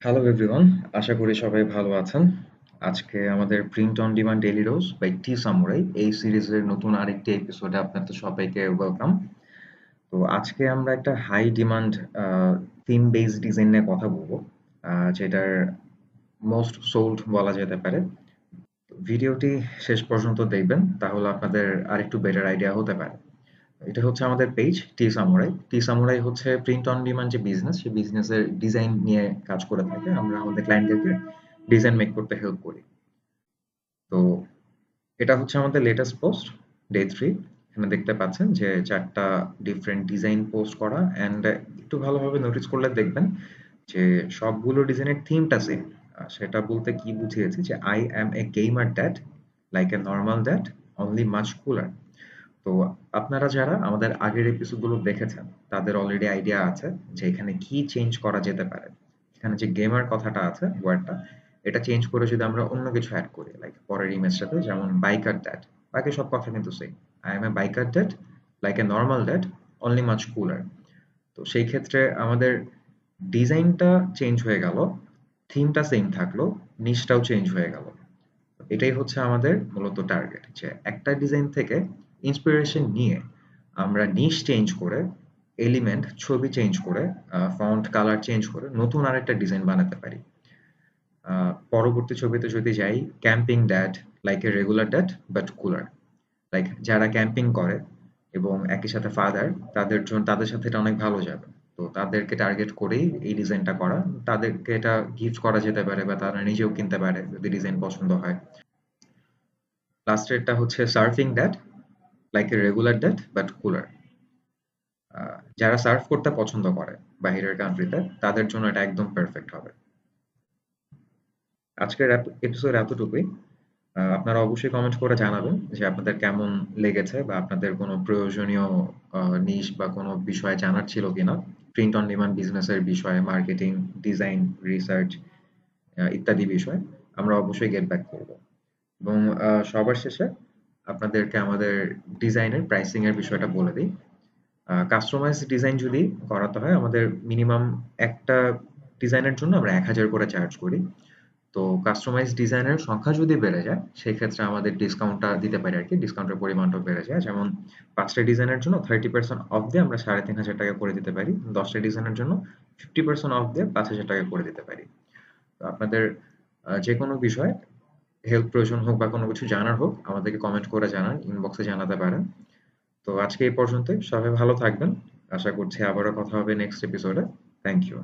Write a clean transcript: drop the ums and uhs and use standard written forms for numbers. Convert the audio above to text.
Hello everyone, আশা করি সবাই ভালো আছেন। আজকে আমাদের print on demand daily rose by T samurai এই সিরিজের নতুন আরেকটি এপিসোডে আপনাদের সবাইকে ওয়েলকাম। তো আজকে আমরা একটা high demand theme based design নিয়ে কথা বলবো, যেটার মোস্ট সোল্ড বলা যেতে পারে। ভিডিওটি শেষ পর্যন্ত দেখবেন, তাহলে আপনাদের আরেকটু বেটার আইডিয়া হতে পারে। এটা হচ্ছে আমাদের পেজ টি সামুরাই। টি সামুরাই হচ্ছে প্রিন্ট অন ডিমান্ড যে বিজনেস, সেই বিজনেসের ডিজাইন নিয়ে কাজ করে থাকে। আমরা আমাদের ক্লায়েন্টদেরকে ডিজাইন মেক করতে হেল্প করি। তো এটা হচ্ছে আমাদের লেটেস্ট পোস্ট, ডে 3। এখানে দেখতে পাচ্ছেন যে 4টা ডিফারেন্ট ডিজাইন পোস্ট করা, অ্যান্ড একটু ভালোভাবে নোটিস করলে দেখবেন যে সবগুলো ডিজাইনের থিমটা সেম। সেটা বলতে কি বুঝিয়েছি যে I am A gamer dad, like a normal dad, only much cooler. তো আপনারা যারা আমাদের আগের এপিসোডগুলো দেখেছেন, তাদের অলরেডি আইডিয়া আছে যে এখানে কি চেঞ্জ করা যেতে পারে। এখানে যে গেমার কথাটা আছে, ওয়ার্ডটা, এটা চেঞ্জ করে যদি আমরা অন্য কিছু অ্যাড করি, লাইক পরের ইমেজটাতে যেমন বাইকার ড্যাড, বাকি সব কথা কিন্তু same. I M A biker dad, like a normal dad, only much cooler. তো সেই ক্ষেত্রে আমাদের ডিজাইনটা চেঞ্জ হয়ে গেল, থিমটা সেম থাকলো, নিচটাও চেঞ্জ হয়ে গেল। এটাই হচ্ছে আমাদের মূলত টার্গেট, যে একটা ডিজাইন থেকে ইন্সপিরেশন নিয়ে আমরা নিশ চেঞ্জ করে, এলিমেন্ট ছবি চেঞ্জ করে, ফন্ট কালার চেঞ্জ করে নতুন আরেকটা ডিজাইন বানাতে পারি। পরবর্তী ছবিতে যদি যাই, camping dad, like a regular dad but cooler. Like যারা ক্যাম্পিং করে এবং একই সাথে ফাদার, তাদের জন্য তাদের সাথে এটা অনেক ভালো যাবে। তো তাদেরকে টার্গেট করেই এই ডিজাইনটা করা। তাদেরকে এটা গিফট করা যেতে পারে বা তারা নিজেও কিনতে পারে যদি ডিজাইন পছন্দ হয়। লাস্টেরটা হচ্ছে surfing that, like a regular that but cooler. যারা সার্ফ করতে পছন্দ করে বাইরের কান্ট্রিতে, তাদের জন্য এটা একদম পারফেক্ট হবে। আজকের এপিসোড এতটুকুই। আপনারা অবশ্যই কমেন্ট করে জানাবেন যে আপনাদের কেমন লেগেছে, বা আপনাদের কোনো প্রয়োজনীয় নিশ বা কোনো বিষয় জানার ছিল কিনা প্রিন্ট অন ডিমান্ড বিজনেসের বিষয়ে, মার্কেটিং, ডিজাইন, রিসার্চ ইত্যাদি বিষয়। আমরা অবশ্যই গেট ব্যাক করব। এবং সবার শেষে আপনাদেরকে আমাদের ডিজাইনের প্রাইসিং এর বিষয়টা বলে দিই। কাস্টমাইজ ডিজাইন যদি করাতে হয়, আমাদের মিনিমাম একটা ডিজাইনের জন্য আমরা ১,০০০ করে চার্জ করি। তো কাস্টমাইজ ডিজাইনের সংখ্যা যদি বেড়ে যায়, সেই ক্ষেত্রে আমাদের ডিসকাউন্টটা দিতে পারি আর কি। ডিসকাউন্টের পরিমাণটাও বেড়ে যায়। যেমন ৫টা ডিজাইনের জন্য 30% অফ দিয়ে আমরা ৳৩,৫০০ করে দিতে পারি। ১০টা ডিজাইনের জন্য 50% অফ দিয়ে ৳৫,০০০ করে দিতে পারি। তো আপনাদের যেকোনো বিষয়, হেল্প প্রয়োজন হোক বা কোনো কিছু জানার হোক, আমাদেরকে কমেন্ট করে জানান, ইনবক্সে জানাতে পারেন। তো আজকে এই পর্যন্তই। সবাই ভালো থাকবেন। আশা করছি আবারও কথা হবে নেক্সট এপিসোডে। Thank you.